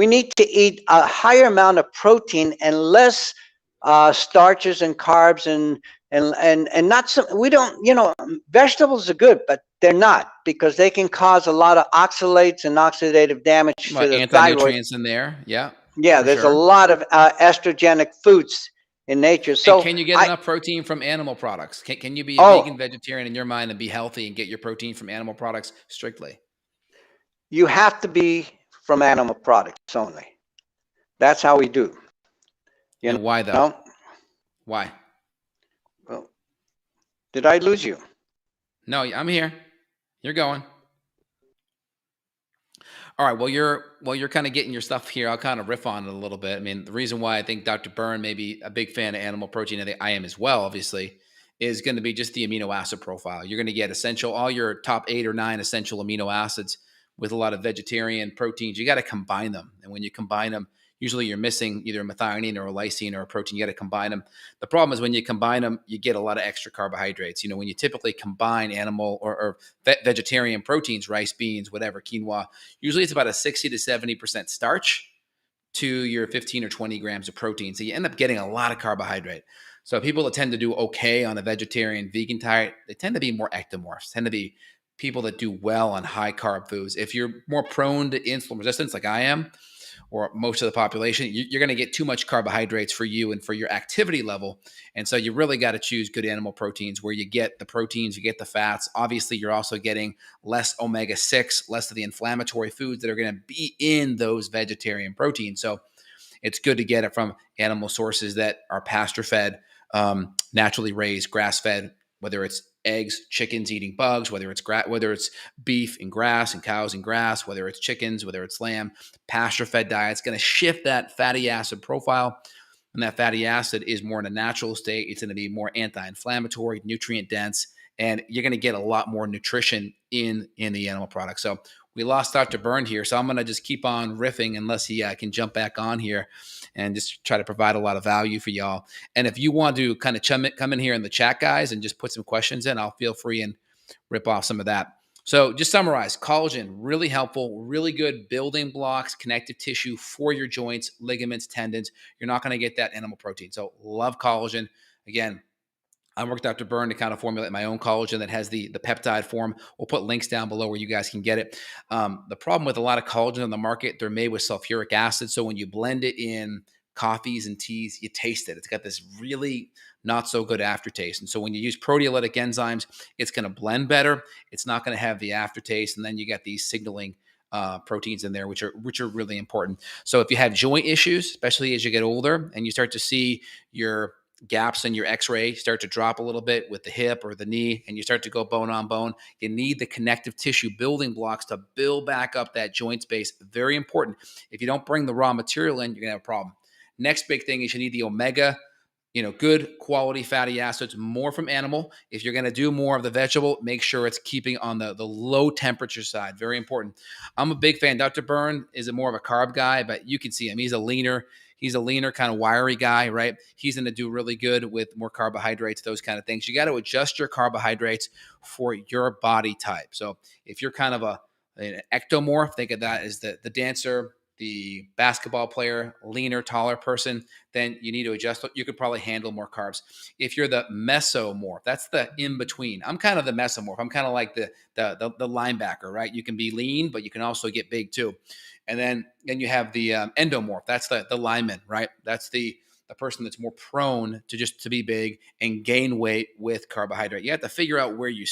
We need to eat a higher amount of protein and less starches and carbs and not some. We don't, vegetables are good, but they're not, because they can cause a lot of oxalates and oxidative damage to Like the thyroid. anti-nutrients in there. Yeah, Yeah, for there's a sure. lot of estrogenic foods in nature. And So can you get I enough protein from animal products? Can you be a vegan oh, vegetarian in your mind and be healthy and get your protein from animal products strictly? you have to be from animal products only. That's how we do. You And why though? know. Why? Well, did I lose you? No, I'm here. You're going. All right. Well, you're kind of getting your stuff here. I'll kind of riff on it a little bit. I mean, the reason why I think Dr. Bernd may be a big fan of animal protein, I think I am as well, obviously, is going to be just the amino acid profile. You're going to get all your top 8 or 9 essential amino acids with a lot of vegetarian proteins. You got to combine them, and when you combine them, usually you're missing either a methionine or a lysine or a protein. You got to combine them. The problem is when you combine them, you get a lot of extra carbohydrates. When you typically combine animal or vegetarian proteins, rice, beans, whatever, quinoa, usually it's about a 60 to 70% starch to your 15 or 20 grams of protein. So you end up getting a lot of carbohydrate. So people that tend to do okay on a vegetarian, vegan diet, they tend to be more ectomorphs, tend to be people that do well on high carb foods. If you're more prone to insulin resistance like I am, or most of the population, you're going to get too much carbohydrates for you and for your activity level. And so you really got to choose good animal proteins where you get the proteins, you get the fats. Obviously, you're also getting less omega-6, less of the inflammatory foods that are going to be in those vegetarian proteins. So it's good to get it from animal sources that are pasture-fed, naturally raised, grass-fed, whether it's eggs, chickens eating bugs, whether it's beef and grass and cows and grass, whether it's chickens, whether it's lamb. Pasture-fed diet's going to shift that fatty acid profile, and that fatty acid is more in a natural state. It's going to be more anti-inflammatory, nutrient dense, and you're going to get a lot more nutrition in the animal product. So we lost Dr. Bernd here, so I'm going to just keep on riffing unless he can jump back on here and just try to provide a lot of value for y'all. And if you want to kind of come in here in the chat, guys, and just put some questions in, I'll feel free and rip off some of that. So just summarize, collagen, really helpful, really good building blocks, connective tissue for your joints, ligaments, tendons. You're not going to get that animal protein. So love collagen. Again, I worked Dr. Bernd to kind of formulate my own collagen that has the peptide form. We'll put links down below where you guys can get it. The problem with a lot of collagen on the market, they're made with sulfuric acid. So when you blend it in coffees and teas, you taste it. It's got this really not so good aftertaste. And so when you use proteolytic enzymes, it's going to blend better. It's not going to have the aftertaste. And then you get these signaling proteins in there, which are really important. So if you have joint issues, especially as you get older and you start to see your gaps in your x-ray start to drop a little bit with the hip or the knee, and you start to go bone on bone, you need the connective tissue building blocks to build back up that joint space. Very important. If you don't bring the raw material in, you're gonna have a problem. Next big thing is you need the omega, good quality fatty acids, more from animal. If you're going to do more of the vegetable, make sure it's keeping on the low temperature side. Very important. I'm a big fan. Dr. Bernd is more of a carb guy, but you can see him. He's a leaner kind of wiry guy, right? He's going to do really good with more carbohydrates, those kind of things. You got to adjust your carbohydrates for your body type. So if you're kind of an ectomorph, think of that as the dancer, the basketball player, leaner, taller person, then you need to adjust. You could probably handle more carbs. If you're the mesomorph, that's the in between. I'm kind of the mesomorph. I'm kind of like the linebacker, right? You can be lean, but you can also get big too. And then you have the endomorph. That's the lineman, right? That's the person that's more prone to be big and gain weight with carbohydrate. You have to figure out where you